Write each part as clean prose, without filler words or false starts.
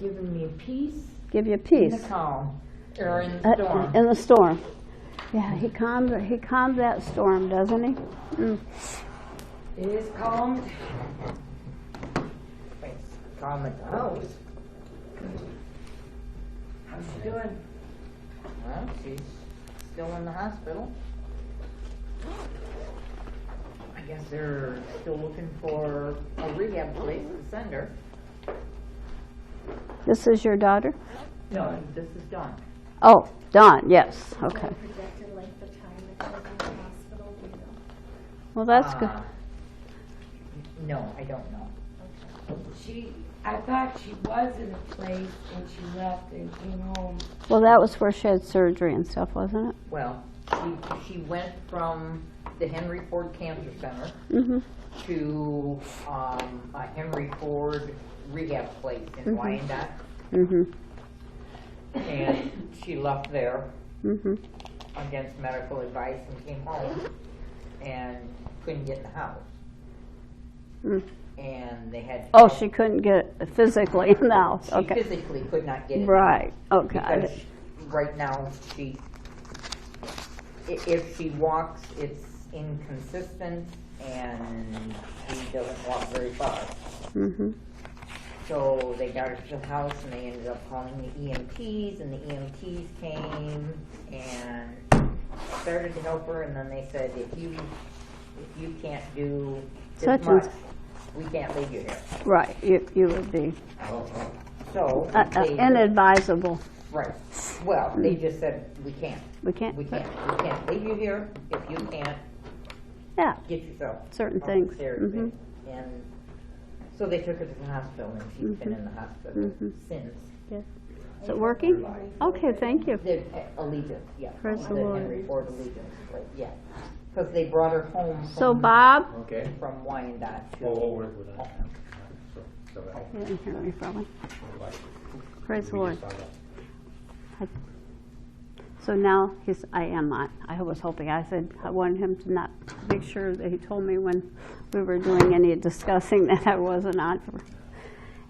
giving me peace. Give you peace. In the calm, or in the storm. In the storm. Yeah, he calmed that storm, doesn't he? Mm. It is calmed. It's calm at the house. How's she doing? Well, she's still in the hospital. I guess they're still looking for a rehab place to send her. This is your daughter? No, this is Dawn. Oh, Dawn, yes. Okay. Projected length of time that she's in the hospital, do you know? Well, that's good. No, I don't know. I thought she was in a place and she left and came home. Well, that was where she had surgery and stuff, wasn't it? Well, she went from the Henry Ford Cancer Center Mm-hmm. to a Henry Ford rehab place in Wyandotte. Mm-hmm. And she left there Mm-hmm. against medical advice and came home and couldn't get in the house. Mm. And they had. Oh, she couldn't get it physically in the house. She Okay. physically could not get it. Right. Okay. Because right now if she walks, it's inconsistent and she doesn't walk very far. Mm-hmm. So they got her to the house and they ended up calling the EMTs, and the EMTs came and started to help her, and then they said, if you can't do this much, we can't leave you here. Right. You would be So inadvisable. right. Well, they just said we can't. We can't. We can't leave you here if you can't Yeah. get yourself Certain off things. the stairs. And so they took her to the hospital, and she's been in the hospital since. Yes. Is it working? Okay. Thank you. The Allegiance, yeah. Praise the The Lord. Henry Ford Allegiance, right, yeah. Because they brought her home So, Bob. Okay. from Wyandotte to. We'll work with that. So You didn't hear me probably. Praise the Lord. So now I am on. I was hoping. I said I wanted him to not make sure that he told me when we were doing any discussing that I wasn't on for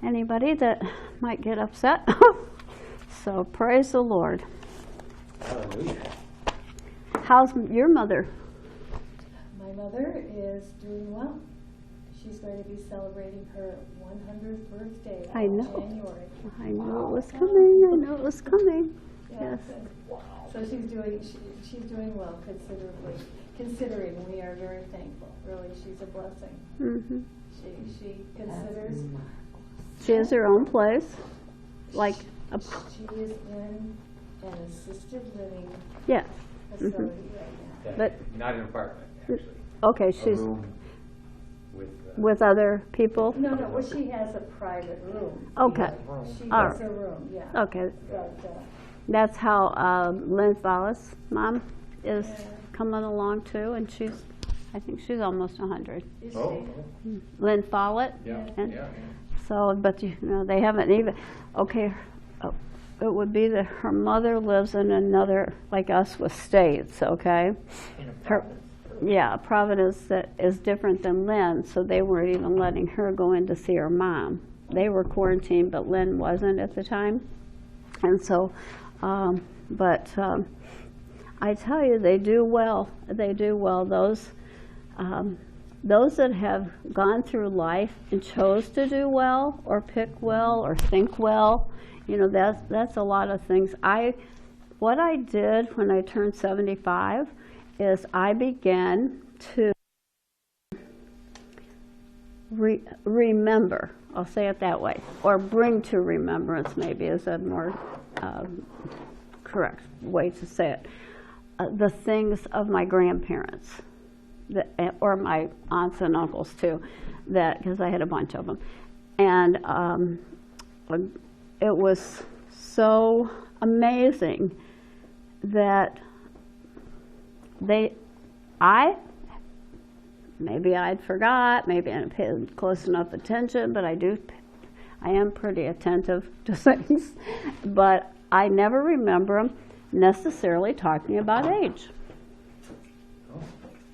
anybody that might get upset. So praise the Lord. Hallelujah. How's your mother? My mother is doing well. She's going to be celebrating her 100th birthday I in know. January. I knew it was coming. I know it was coming. Yeah, Yes. So she's doing well considering we are very thankful. Really, she's a blessing. Mm-hmm. She considers She has her own place, like a she is in an assisted living yes. facility right now. But Not an apartment, actually. okay, A she's room with other people. No, well, she has a private room. Okay. She All has right. a room, yeah. Okay. But, That's how Lynn Fallis' mom is coming along too, and I think she's almost 100. is Oh, she? Lynn Follett. yeah, And yeah. so, but they haven't even, okay, it would be that her mother lives in another, like us with states, okay? In a Her, province. yeah, Providence that is different than Lynn, so they weren't even letting her go in to see her mom. They were quarantined, but Lynn wasn't at the time. And so, I tell you, they do well. They do well. Those that have gone through life and chose to do well, or pick well, or think well, that's a lot of things. What I did when I turned 75 is I began to remember. I'll say it that way, or bring to remembrance. Maybe is a more correct way to say it. The things of my grandparents, or my aunts and uncles too, because I had a bunch of them, and it was so amazing that maybe I'd forgot, maybe I didn't pay close enough attention, but I am pretty attentive to things, but I never remember them necessarily talking about age.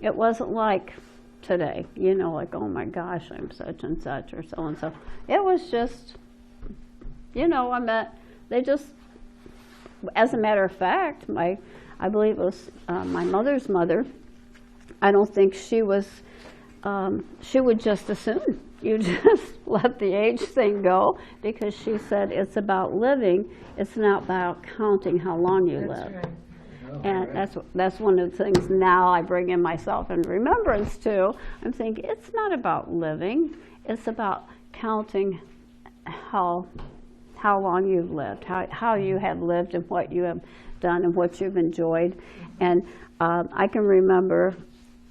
It wasn't like today, like, oh my gosh, I'm such and such or so and so. It was just You know, they just, as a matter of fact, I believe it was my mother's mother. I don't think she was, she would just assume you just let the age thing go, because she said it's about living, it's not about counting how long you live. That's right. And that's one of the things now I bring in myself in remembrance to. I'm thinking it's not about living, it's about counting how long you've lived, how you have lived and what you have done and what you've enjoyed. And I can remember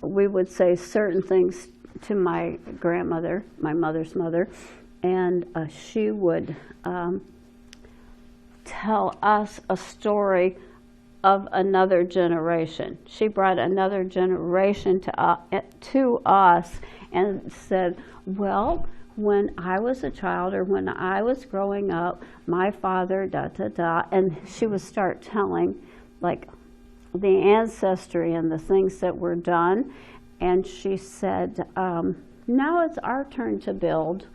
we would say certain things to my grandmother, my mother's mother, and she would tell us a story of another generation. She brought another generation to us and said, well, when I was a child or when I was growing up, my father, and she would start telling like the ancestry and the things that were done. And she said, now it's our turn to build.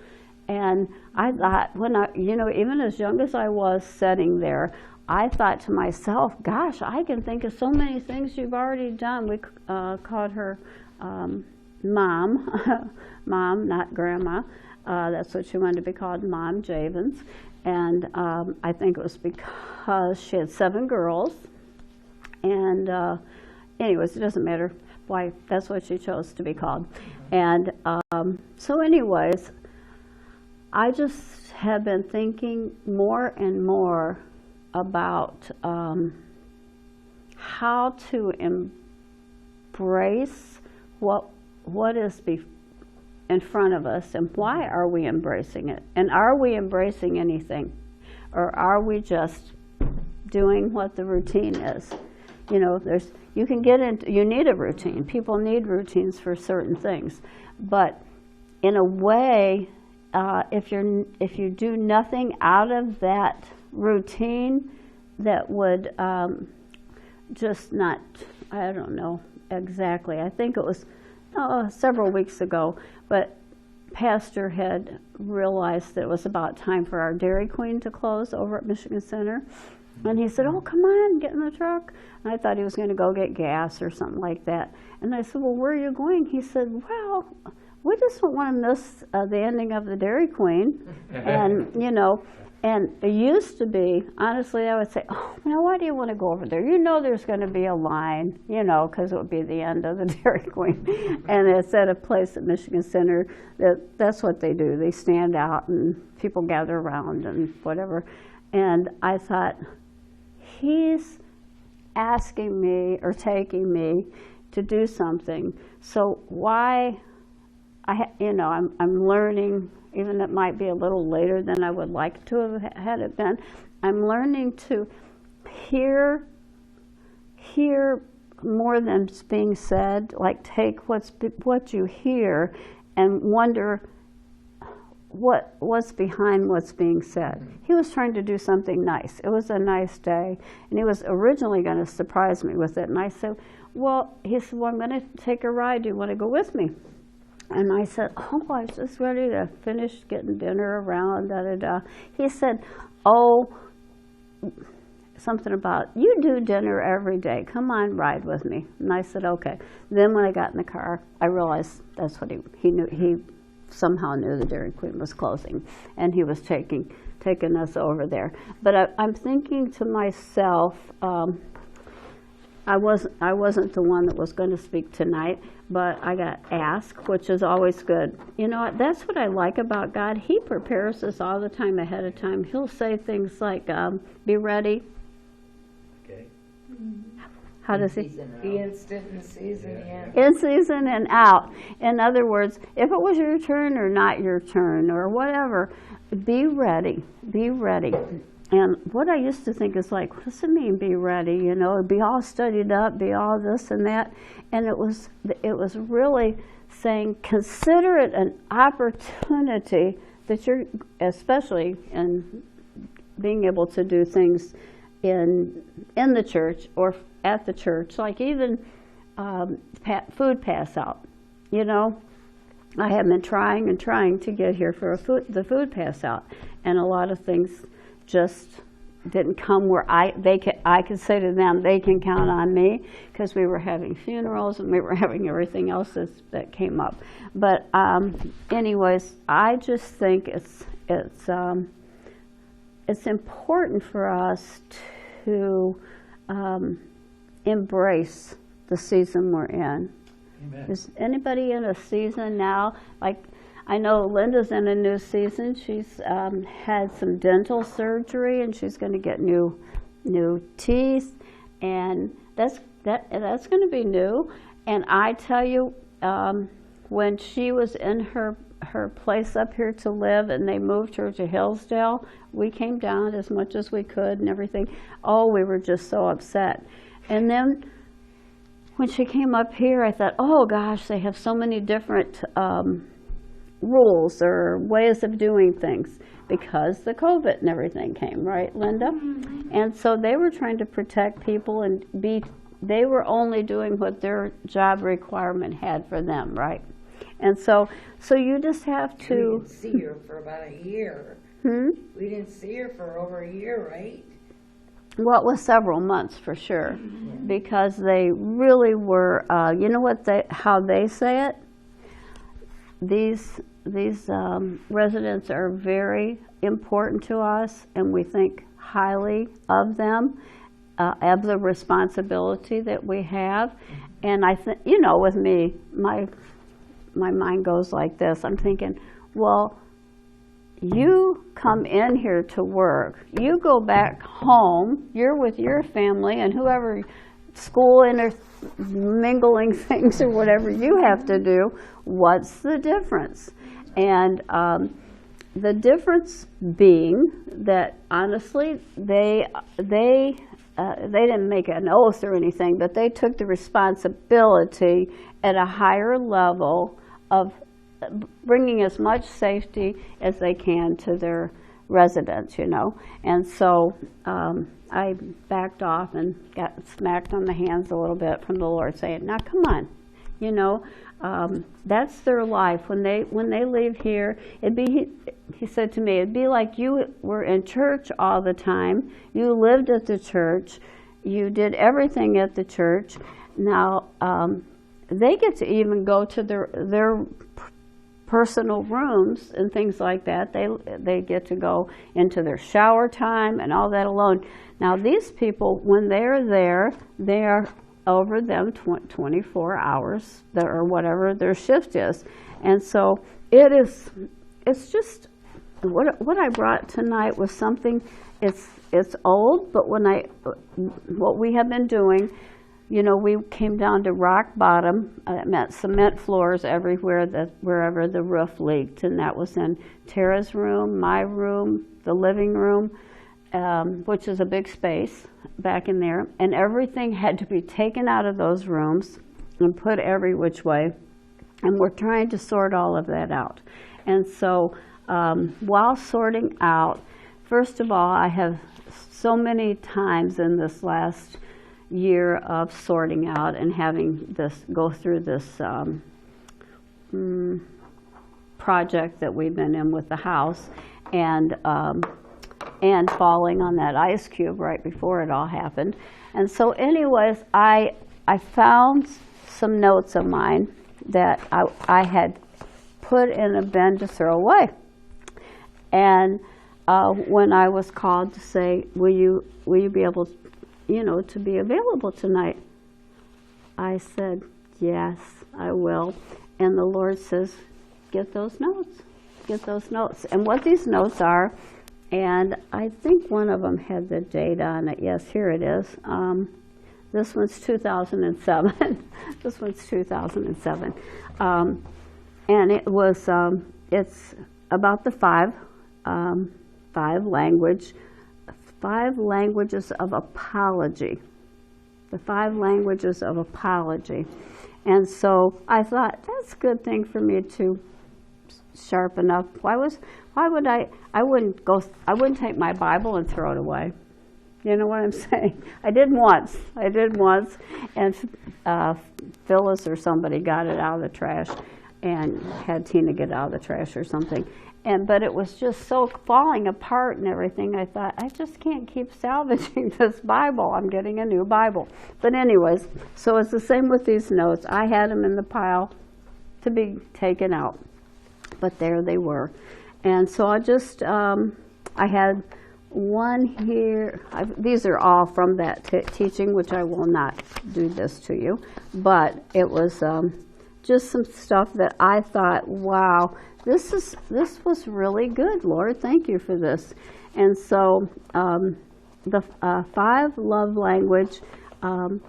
And I thought, even as young as I was sitting there, I thought to myself, gosh, I can think of so many things you've already done. We called her Mom, Mom, not Grandma. That's what she wanted to be called, Mom Javens. And I think it was because she had 7 girls. And anyways, it doesn't matter why, that's what she chose to be called. And so anyways, I just have been thinking more and more about how to embrace what is in front of us, and why are we embracing it, and are we embracing anything, or are we just doing what the routine is? You know, you need a routine. People need routines for certain things, but in a way, if you do nothing out of that routine, that would just not, I don't know exactly. I think it was several weeks ago, but Pastor had realized that it was about time for our Dairy Queen to close over at Michigan Center. And he said, oh, come on, get in the truck. And I thought he was going to go get gas or something like that. And I said, well, where are you going? He said, well, we just don't want to miss the ending of the Dairy Queen. And, and it used to be, honestly, I would say, oh, now why do you want to go over there? You know there's going to be a line, because it would be the end of the Dairy Queen. And it's at a place at Michigan Center that's what they do. They stand out and people gather around and whatever. And I thought, he's asking me or taking me to do something. So why, I'm learning, even it might be a little later than I would like to have had it been. I'm learning to hear more than's being said, like take what you hear and wonder what's behind what's being said. He was trying to do something nice. It was a nice day, and he was originally going to surprise me with it. And I said, he said, well, I'm going to take a ride. Do you want to go with me? And I said, oh, I was just ready to finish getting dinner around, He said, something about, you do dinner every day. Come on, ride with me. And I said, okay. Then when I got in the car, I realized that's what he knew. He somehow knew the Dairy Queen was closing, and he was taking us over there. But I'm thinking to myself, I wasn't the one that was going to speak tonight, but I got asked, which is always good. That's what I like about God. He prepares us all the time ahead of time. He'll say things like, be ready. Okay. How does he? Be instant in season, yeah. In season and out. In other words, if it was your turn or not your turn or whatever, be ready. Be ready. And what I used to think is like, what does it mean, be ready? Be all studied up, be all this and that. And it was really saying, consider it an opportunity that you're, especially in being able to do things in the church or at the church, like even food pass out. I have been trying to get here for the food pass out, and a lot of things just didn't come where I could say to them, they can count on me, because we were having funerals and we were having everything else that came up. But anyways, I just think it's important for us to embrace the season we're in. Amen. Is anybody in a season now? Like, I know Linda's in a new season. She's had some dental surgery, and she's going to get new teeth, and that's going to be new. And I tell you, when she was in her place up here to live, and they moved her to Hillsdale, we came down as much as we could and everything. Oh, we were just so upset. And then when she came up here, I thought, oh gosh, they have so many different rules or ways of doing things, because the COVID and everything came, right, Linda? Mm-hmm. And so they were trying to protect people, and they were only doing what their job requirement had for them, right? And so you just have to. We didn't see her for about a year. We didn't see her for over a year, right? Well, it was several months for sure, because they really were. You know what how they say it? These residents are very important to us, and we think highly of them, of the responsibility that we have. And I think, with me, my mind goes like this. I'm thinking, well, you come in here to work, you go back home, you're with your family and whoever, school intermingling things or whatever you have to do. What's the difference? And the difference being that, honestly, they didn't make an oath or anything, but they took the responsibility at a higher level of bringing as much safety as they can to their residents, And so I backed off and got smacked on the hands a little bit from the Lord, saying, now come on, that's their life. When they leave here, he said to me, it'd be like you were in church all the time. You lived at the church. You did everything at the church. Now, they get to even go to their personal rooms and things like that. They get to go into their shower time and all that alone. Now, these people, when they're there, they are over them 24 hours or whatever their shift is. And so it's just what I brought tonight was something. It's old, but what we have been doing, we came down to rock bottom. It meant cement floors everywhere, wherever the roof leaked, and that was in Tara's room, my room, the living room, which is a big space back in there, and everything had to be taken out of those rooms and put every which way, and we're trying to sort all of that out. And so while sorting out, first of all, I have so many times in this last year of sorting out and having go through this project that we've been in with the house, and falling on that ice cube right before it all happened. And so anyways, I found some notes of mine that I had put in a bin to throw away. And when I was called to say, will you be able to be available tonight, I said, yes, I will. And the Lord says, get those notes. And what these notes are, and I think one of them had the date on it. Yes, here it is. This one's 2007. This one's 2007. And it was, it's about the five languages of apology. The 5 languages of apology. And so I thought, that's a good thing for me to sharpen up. Why would I wouldn't take my Bible and throw it away. You know what I'm saying? I did once, and Phyllis or somebody got it out of the trash and had Tina get it out of the trash or something. But it was just so falling apart and everything. I thought, I just can't keep salvaging this Bible. I'm getting a new Bible. But anyways, so it's the same with these notes. I had them in the pile to be taken out, but there they were. And so I just, I had one here. These are all from that teaching, which I will not do this to you, but it was just some stuff that I thought, wow, this was really good, Lord. Thank you for this. And so the 5 love language, I'll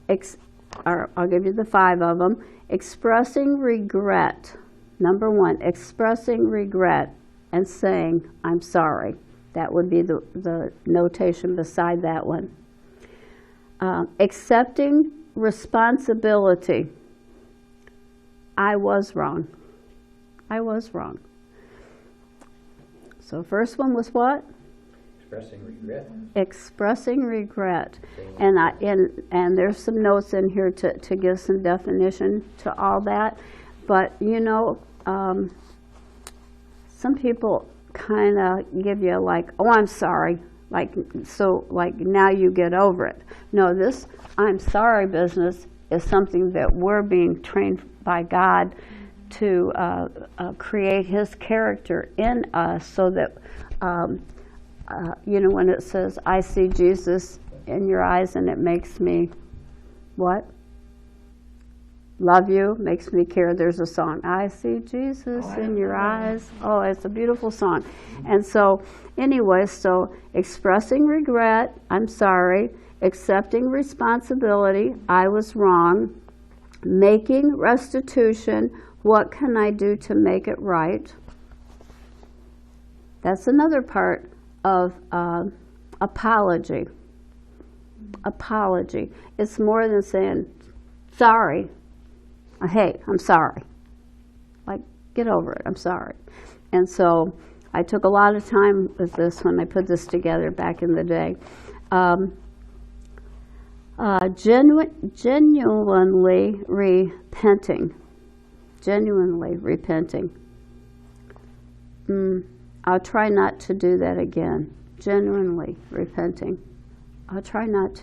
give you the 5 of them. Expressing regret. Number 1, expressing regret and saying, I'm sorry. That would be the notation beside that one. Accepting responsibility. I was wrong. I was wrong. So first one was what? Expressing regret. Expressing regret. And there's some notes in here to give some definition to all that. But, you know, some people kind of give you like, oh, I'm sorry. Like now you get over it. No, this I'm sorry business is something that we're being trained by God to create His character in us, so that you know, when it says, I see Jesus in your eyes and it makes me what? Love you, makes me care. There's a song, I see Jesus in your eyes. Oh, it's a beautiful song. And so anyway, so expressing regret, I'm sorry. Accepting responsibility, I was wrong. Making restitution, what can I do to make it right? That's another part of apology. Apology. It's more than saying, sorry. Hey, I'm sorry. Like, get over it. I'm sorry. And so I took a lot of time with this when I put this together back in the day. Genuinely repenting. Genuinely repenting. I'll try not to do that again. Genuinely repenting. I'll try not to